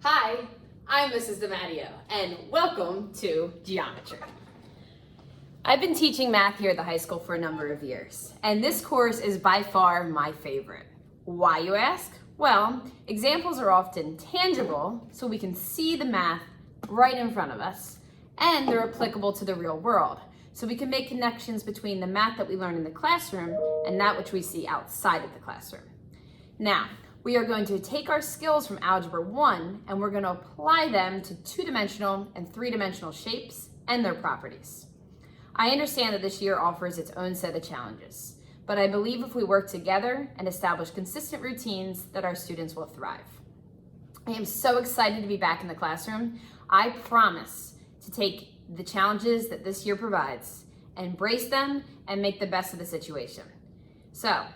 Hi, I'm Mrs. DiMatteo, and welcome to Geometry. I've been teaching math here at the high school for a number of years, and this course is by far my favorite. Why, you ask? Well, examples are often tangible, so we can see the math right in front of us, and they're applicable to the real world, so we can make connections between the math that we learn in the classroom and that which we see outside of the classroom. Now, we are going to take our skills from Algebra 1 and we're going to apply them to two-dimensional and three-dimensional shapes and their properties. I understand that this year offers its own set of challenges, but I believe if we work together and establish consistent routines that our students will thrive. I am so excited to be back in the classroom. I promise to take the challenges that this year provides, embrace them, and make the best of the situation. So,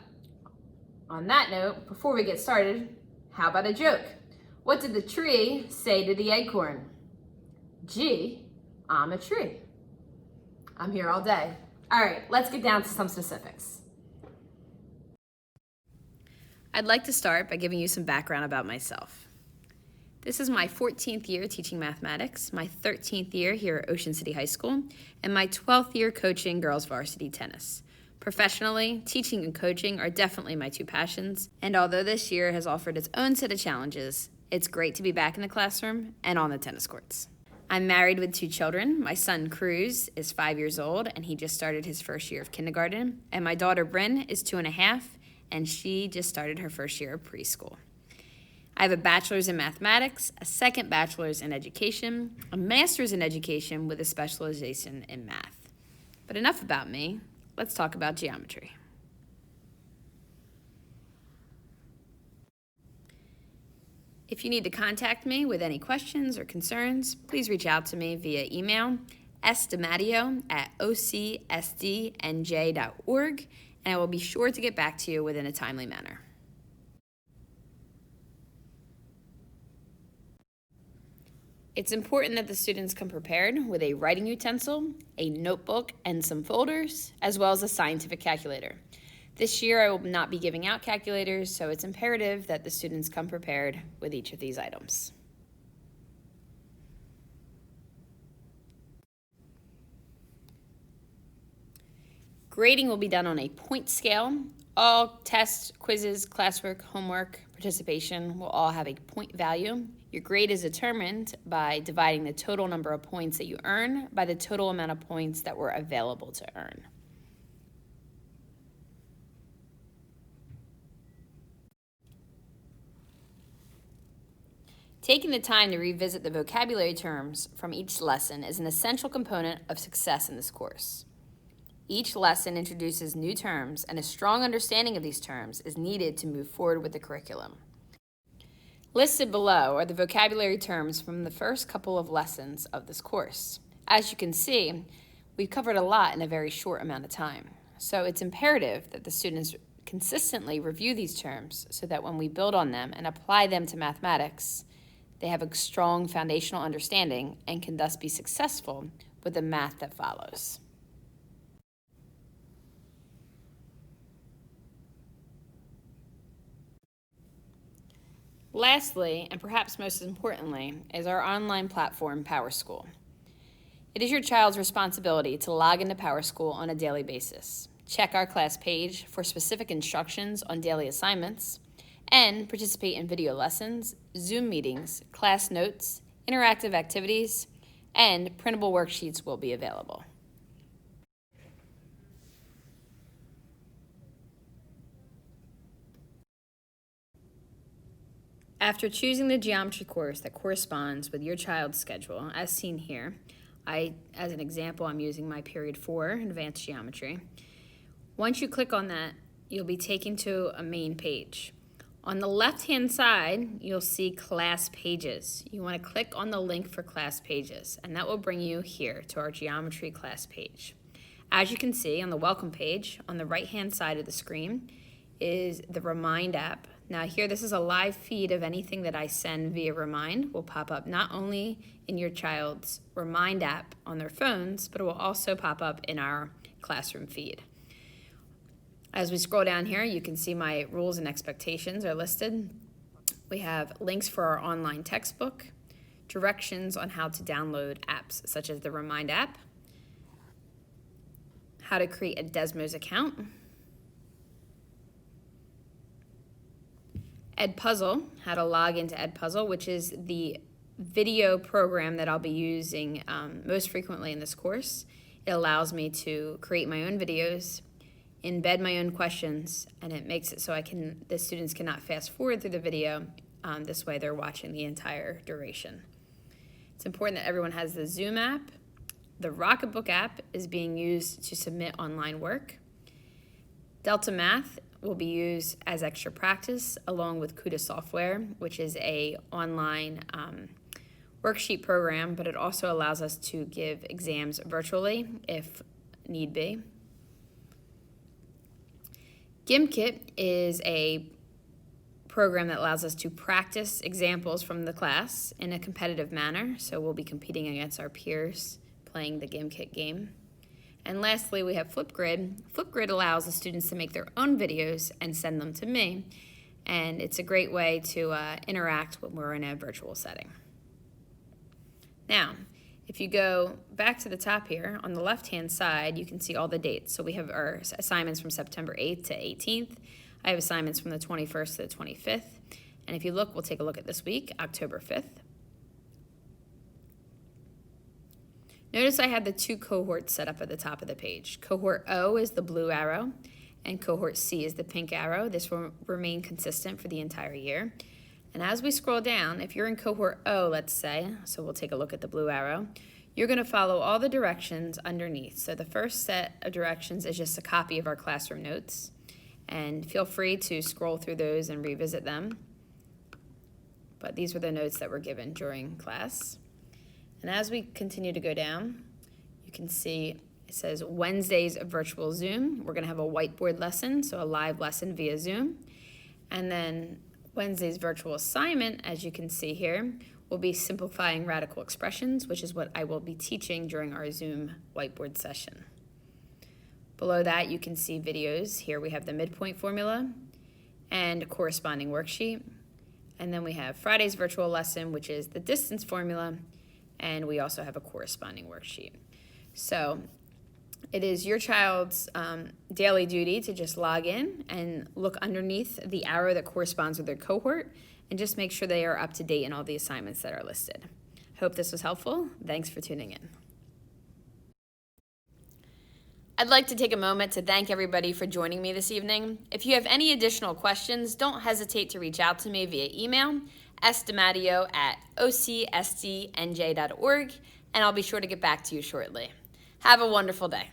on that note, before we get started, how about a joke? What did the tree say to the acorn? Gee, I'm a tree. I'm here all day. All right, let's get down to some specifics. I'd like to start by giving you some background about myself. This is my 14th year teaching mathematics, my 13th year here at Ocean City High School, and my 12th year coaching girls varsity tennis. Professionally, teaching and coaching are definitely my two passions, and although this year has offered its own set of challenges, it's great to be back in the classroom and on the tennis courts. I'm married with 2 children. My son, Cruz, is 5 years old, and he just started his first year of kindergarten, and my daughter, Bryn, is 2.5, and she just started her first year of preschool. I have a bachelor's in mathematics, a second bachelor's in education, a master's in education with a specialization in math. But enough about me. Let's talk about geometry. If you need to contact me with any questions or concerns, please reach out to me via email, sdimatteo@ocsdnj.org, and I will be sure to get back to you within a timely manner. It's important that the students come prepared with a writing utensil, a notebook, and some folders, as well as a scientific calculator. This year I will not be giving out calculators, so it's imperative that the students come prepared with each of these items. Grading will be done on a point scale. All tests, quizzes, classwork, homework, participation will all have a point value. Your grade is determined by dividing the total number of points that you earn by the total amount of points that were available to earn. Taking the time to revisit the vocabulary terms from each lesson is an essential component of success in this course. Each lesson introduces new terms, and a strong understanding of these terms is needed to move forward with the curriculum. Listed below are the vocabulary terms from the first couple of lessons of this course. As you can see, we've covered a lot in a very short amount of time. So it's imperative that the students consistently review these terms so that when we build on them and apply them to mathematics, they have a strong foundational understanding and can thus be successful with the math that follows. Lastly, and perhaps most importantly, is our online platform, PowerSchool. It is your child's responsibility to log into PowerSchool on a daily basis, check our class page for specific instructions on daily assignments, and participate in video lessons, Zoom meetings, class notes, interactive activities, and printable worksheets will be available. After choosing the geometry course that corresponds with your child's schedule, as seen here, as an example, I'm using my period 4, advanced geometry. Once you click on that, you'll be taken to a main page. On the left-hand side, you'll see class pages. You want to click on the link for class pages, and that will bring you here to our geometry class page. As you can see on the welcome page, on the right-hand side of the screen is the Remind app. Now here, this is a live feed of anything that I send via Remind will pop up not only in your child's Remind app on their phones, but it will also pop up in our classroom feed. As we scroll down here, you can see my rules and expectations are listed. We have links for our online textbook, directions on how to download apps such as the Remind app, how to create a Desmos account, Edpuzzle, how to log into Edpuzzle, which is the video program that I'll be using most frequently in this course. It allows me to create my own videos, embed my own questions, and it makes it so the students cannot fast forward through the video. This way they're watching the entire duration. It's important that everyone has the Zoom app. The Rocketbook app is being used to submit online work. Delta Math will be used as extra practice along with CUDA software, which is a online worksheet program, but it also allows us to give exams virtually if need be. GimKit is a program that allows us to practice examples from the class in a competitive manner, so we'll be competing against our peers playing the GimKit game. And lastly, we have Flipgrid. Flipgrid allows the students to make their own videos and send them to me, and it's a great way to interact when we're in a virtual setting. Now, if you go back to the top here, on the left-hand side, you can see all the dates. So we have our assignments from September 8th to 18th. I have assignments from the 21st to the 25th. And if you look, we'll take a look at this week, October 5th. Notice I have the two cohorts set up at the top of the page. Cohort O is the blue arrow, and cohort C is the pink arrow. This will remain consistent for the entire year. And as we scroll down, if you're in cohort O, let's say, so we'll take a look at the blue arrow, you're going to follow all the directions underneath. So the first set of directions is just a copy of our classroom notes. And feel free to scroll through those and revisit them. But these were the notes that were given during class. And as we continue to go down, you can see it says Wednesday's virtual Zoom. We're going to have a whiteboard lesson, so a live lesson via Zoom. And then Wednesday's virtual assignment, as you can see here, will be simplifying radical expressions, which is what I will be teaching during our Zoom whiteboard session. Below that, you can see videos. Here we have the midpoint formula and a corresponding worksheet. And then we have Friday's virtual lesson, which is the distance formula, and we also have a corresponding worksheet. So it is your child's daily duty to just log in and look underneath the arrow that corresponds with their cohort and just make sure they are up to date in all the assignments that are listed. Hope this was helpful. Thanks for tuning in. I'd like to take a moment to thank everybody for joining me this evening. If you have any additional questions, don't hesitate to reach out to me via email, sdamadio@ocsdnj.org, and I'll be sure to get back to you shortly. Have a wonderful day.